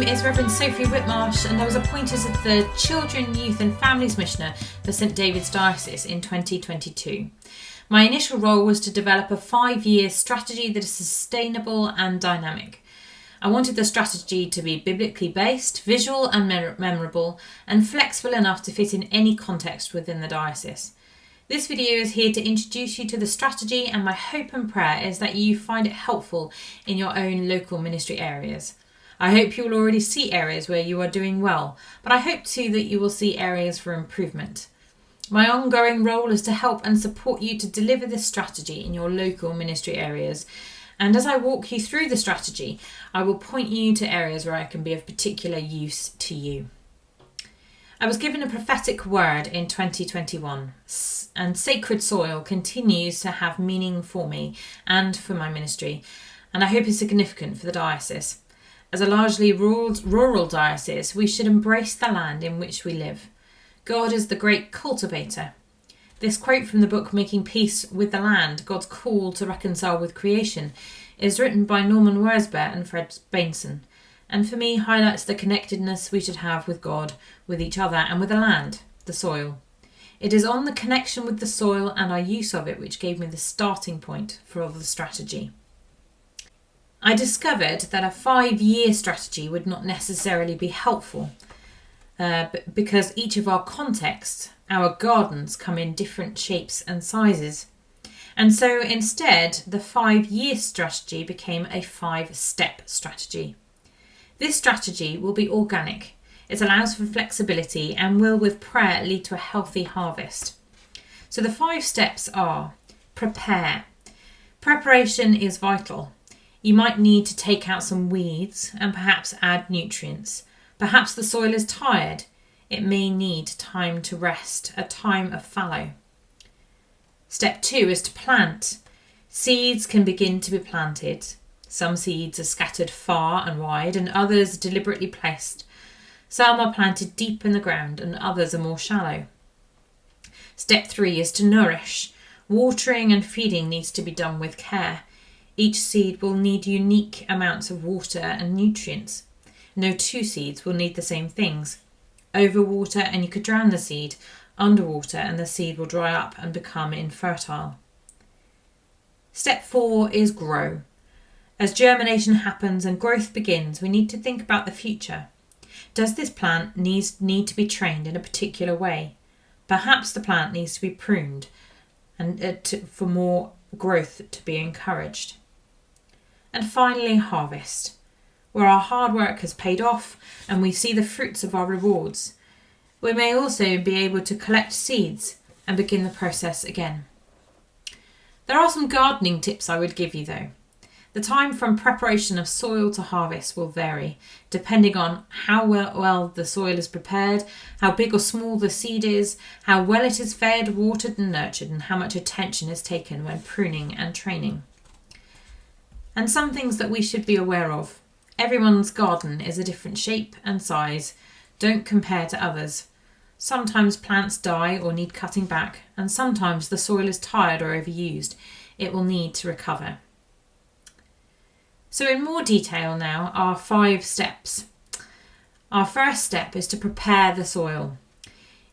is Reverend Sophie Whitmarsh, and I was appointed as the Children, Youth and Families Missioner for St David's Diocese in 2022. My initial role was to develop a 5-year strategy that is sustainable and dynamic. I wanted the strategy to be biblically based, visual and memorable, and flexible enough to fit in any context within the diocese. This video is here to introduce you to the strategy, and my hope and prayer is that you find it helpful in your own local ministry areas. I hope you will already see areas where you are doing well, but I hope too that you will see areas for improvement. My ongoing role is to help and support you to deliver this strategy in your local ministry areas. And as I walk you through the strategy, I will point you to areas where I can be of particular use to you. I was given a prophetic word in 2021, and sacred soil continues to have meaning for me and for my ministry, and I hope is significant for the diocese. As a largely rural diocese, we should embrace the land in which we live. God is the great cultivator. This quote from the book Making Peace with the Land, God's Call to Reconcile with Creation, is written by Norman Worsbert and Fred Bainson, and for me highlights the connectedness we should have with God, with each other and with the land, the soil. It is on the connection with the soil and our use of it which gave me the starting point for all the strategy. I discovered that a 5-year strategy would not necessarily be helpful because each of our contexts, our gardens, come in different shapes and sizes. And so instead, the 5-year strategy became a 5-step strategy. This strategy will be organic. It allows for flexibility and will, with prayer, lead to a healthy harvest. So the 5 steps are: prepare. Preparation is vital. You might need to take out some weeds and perhaps add nutrients. Perhaps the soil is tired. It may need time to rest, a time of fallow. Step 2 is to plant. Seeds can begin to be planted. Some seeds are scattered far and wide and others deliberately placed. Some are planted deep in the ground and others are more shallow. Step 3 is to nourish. Watering and feeding needs to be done with care. Each seed will need unique amounts of water and nutrients. No 2 seeds will need the same things. Overwater and you could drown the seed. Underwater and the seed will dry up and become infertile. Step 4 is grow. As germination happens and growth begins, we need to think about the future. Does this plant need to be trained in a particular way? Perhaps the plant needs to be pruned and for more growth to be encouraged. And finally, harvest, where our hard work has paid off and we see the fruits of our rewards. We may also be able to collect seeds and begin the process again. There are some gardening tips I would give you though. The time from preparation of soil to harvest will vary, depending on how well the soil is prepared, how big or small the seed is, how well it is fed, watered and nurtured, and how much attention is taken when pruning and training. And some things that we should be aware of. Everyone's garden is a different shape and size. Don't compare to others. Sometimes plants die or need cutting back, and sometimes the soil is tired or overused. It will need to recover. So in more detail now, our 5 steps. Our first step is to prepare the soil.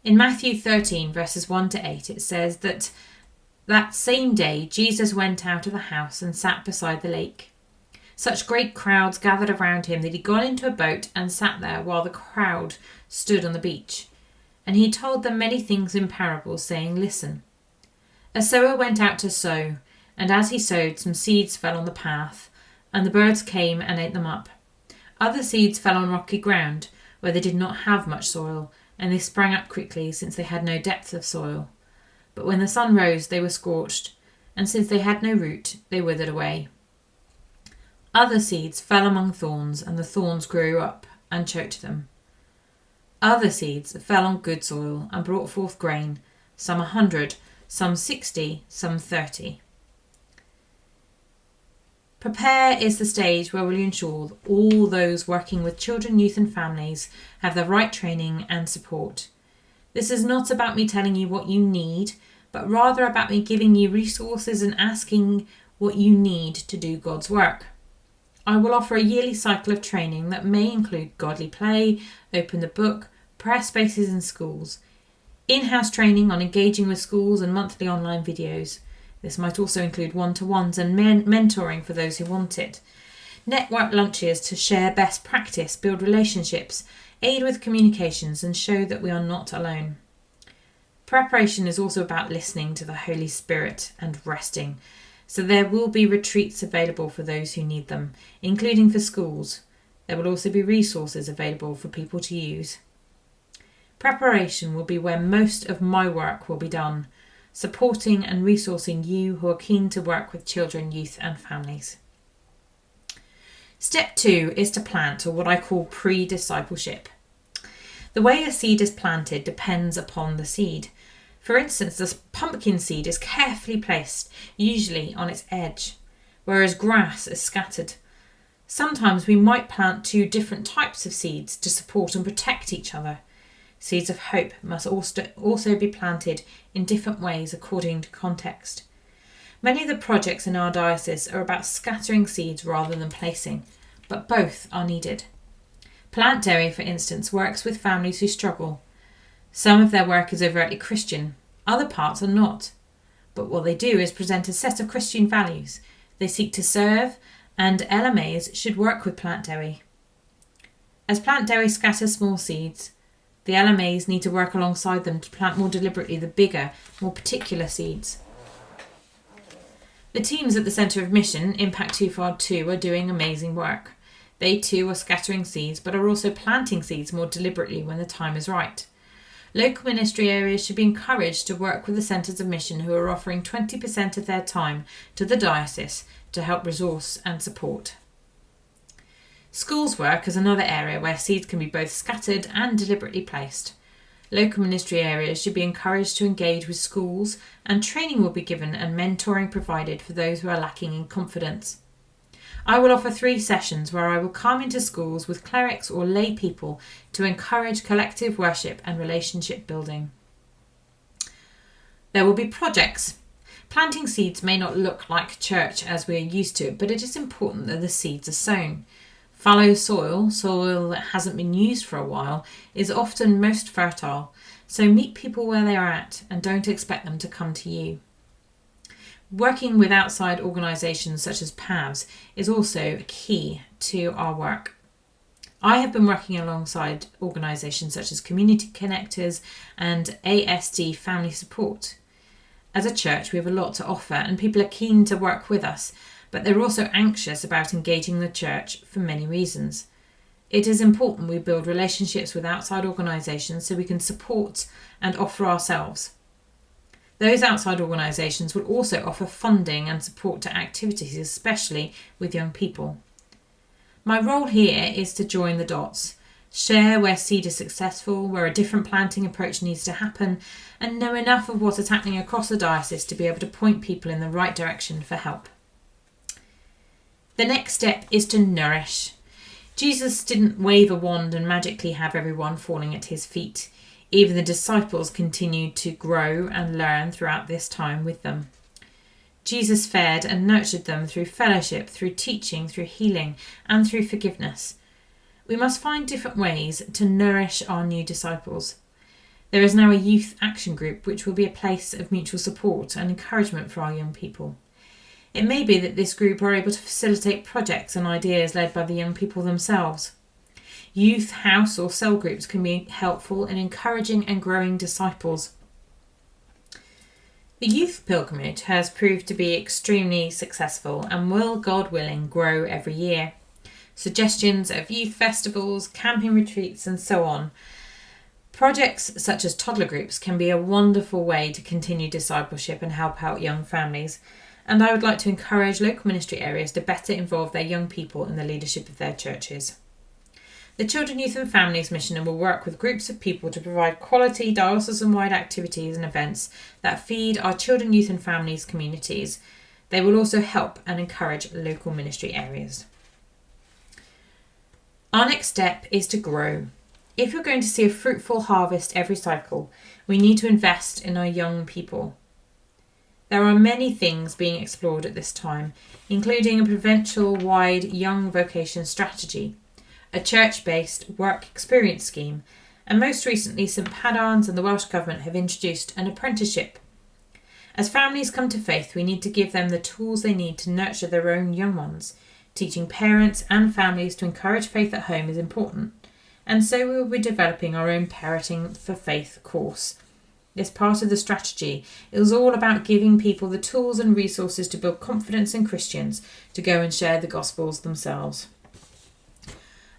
In Matthew 13 verses 1 to 8 it says that same day Jesus went out of the house and sat beside the lake. Such great crowds gathered around him that he got into a boat and sat there while the crowd stood on the beach. And he told them many things in parables, saying, "Listen. A sower went out to sow, and as he sowed, some seeds fell on the path, and the birds came and ate them up. Other seeds fell on rocky ground, where they did not have much soil, and they sprang up quickly, since they had no depth of soil. But when the sun rose, they were scorched, and since they had no root, they withered away. Other seeds fell among thorns, and the thorns grew up and choked them. Other seeds fell on good soil and brought forth grain, some 100, some 60, some 30. Prepare is the stage where we'll ensure all those working with children, youth and families have the right training and support. This is not about me telling you what you need, but rather about me giving you resources and asking what you need to do God's work. I will offer a yearly cycle of training that may include godly play, open the book, prayer spaces in schools, in-house training on engaging with schools and monthly online videos. This might also include one-to-ones and mentoring for those who want it. Network lunches to share best practice, build relationships, aid with communications and show that we are not alone. Preparation is also about listening to the Holy Spirit and resting. So there will be retreats available for those who need them, including for schools. There will also be resources available for people to use. Preparation will be where most of my work will be done, supporting and resourcing you who are keen to work with children, youth and families. Step 2 is to plant, or what I call pre-discipleship. The way a seed is planted depends upon the seed. For instance, the pumpkin seed is carefully placed, usually on its edge, whereas grass is scattered. Sometimes we might plant 2 different types of seeds to support and protect each other. Seeds of hope must also be planted in different ways according to context. Many of the projects in our diocese are about scattering seeds rather than placing, but both are needed. Plant Dairy, for instance, works with families who struggle. Some of their work is overtly Christian, other parts are not. But what they do is present a set of Christian values. They seek to serve, and LMAs should work with Plant Dairy. As Plant Dairy scatters small seeds, the LMAs need to work alongside them to plant more deliberately the bigger, more particular seeds. The teams at the Centre of Mission, Impact 242, are doing amazing work. They too are scattering seeds, but are also planting seeds more deliberately when the time is right. Local ministry areas should be encouraged to work with the Centres of Mission, who are offering 20% of their time to the diocese to help resource and support. Schools work is another area where seeds can be both scattered and deliberately placed. Local ministry areas should be encouraged to engage with schools, and training will be given and mentoring provided for those who are lacking in confidence. I will offer 3 sessions where I will come into schools with clerics or lay people to encourage collective worship and relationship building. There will be projects. Planting seeds may not look like church as we are used to, but it is important that the seeds are sown. Fallow soil that hasn't been used for a while, is often most fertile, so meet people where they are at and don't expect them to come to you. Working with outside organisations such as PAVs is also key to our work. I have been working alongside organisations such as Community Connectors and ASD Family Support. As a church, we have a lot to offer and people are keen to work with us, but they're also anxious about engaging the church for many reasons. It is important we build relationships with outside organisations so we can support and offer ourselves. Those outside organisations will also offer funding and support to activities, especially with young people. My role here is to join the dots, share where seed is successful, where a different planting approach needs to happen, and know enough of what is happening across the diocese to be able to point people in the right direction for help. The next step is to nourish. Jesus didn't wave a wand and magically have everyone falling at his feet. Even the disciples continued to grow and learn throughout this time with them. Jesus fed and nurtured them through fellowship, through teaching, through healing, and through forgiveness. We must find different ways to nourish our new disciples. There is now a youth action group which will be a place of mutual support and encouragement for our young people. It may be that this group are able to facilitate projects and ideas led by the young people themselves. Youth, house or cell groups can be helpful in encouraging and growing disciples. The youth pilgrimage has proved to be extremely successful and will, God willing, grow every year. Suggestions of youth festivals, camping retreats and so on. Projects such as toddler groups can be a wonderful way to continue discipleship and help out young families. And I would like to encourage local ministry areas to better involve their young people in the leadership of their churches. The Children, Youth and Families Mission will work with groups of people to provide quality diocesan-wide activities and events that feed our children, youth and families communities. They will also help and encourage local ministry areas. Our next step is to grow. If we're going to see a fruitful harvest every cycle, we need to invest in our young people. There are many things being explored at this time, including a provincial-wide young vocation strategy, a church-based work experience scheme, and most recently St Padarn's and the Welsh Government have introduced an apprenticeship. As families come to faith, we need to give them the tools they need to nurture their own young ones. Teaching parents and families to encourage faith at home is important, and so we will be developing our own Parenting for Faith course. This part of the strategy is all about giving people the tools and resources to build confidence in Christians to go and share the Gospels themselves.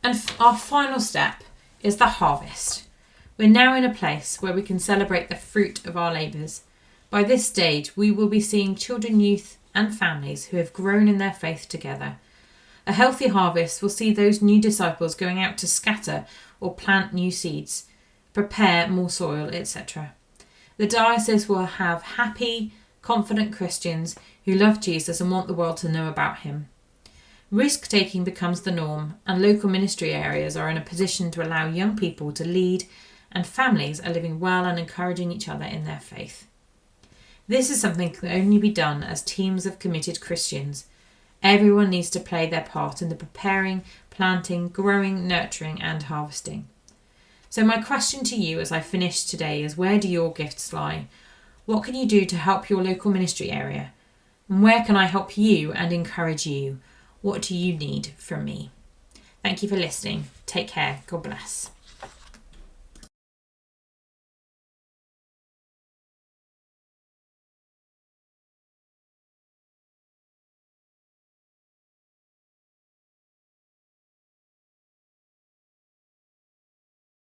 And our final step is the harvest. We're now in a place where we can celebrate the fruit of our labours. By this stage, we will be seeing children, youth and families who have grown in their faith together. A healthy harvest will see those new disciples going out to scatter or plant new seeds, prepare more soil, etc. The diocese will have happy, confident Christians who love Jesus and want the world to know about him. Risk-taking becomes the norm, and local ministry areas are in a position to allow young people to lead, and families are living well and encouraging each other in their faith. This is something that can only be done as teams of committed Christians. Everyone needs to play their part in the preparing, planting, growing, nurturing and harvesting. So my question to you as I finish today is, where do your gifts lie? What can you do to help your local ministry area? And where can I help you and encourage you? What do you need from me? Thank you for listening. Take care. God bless.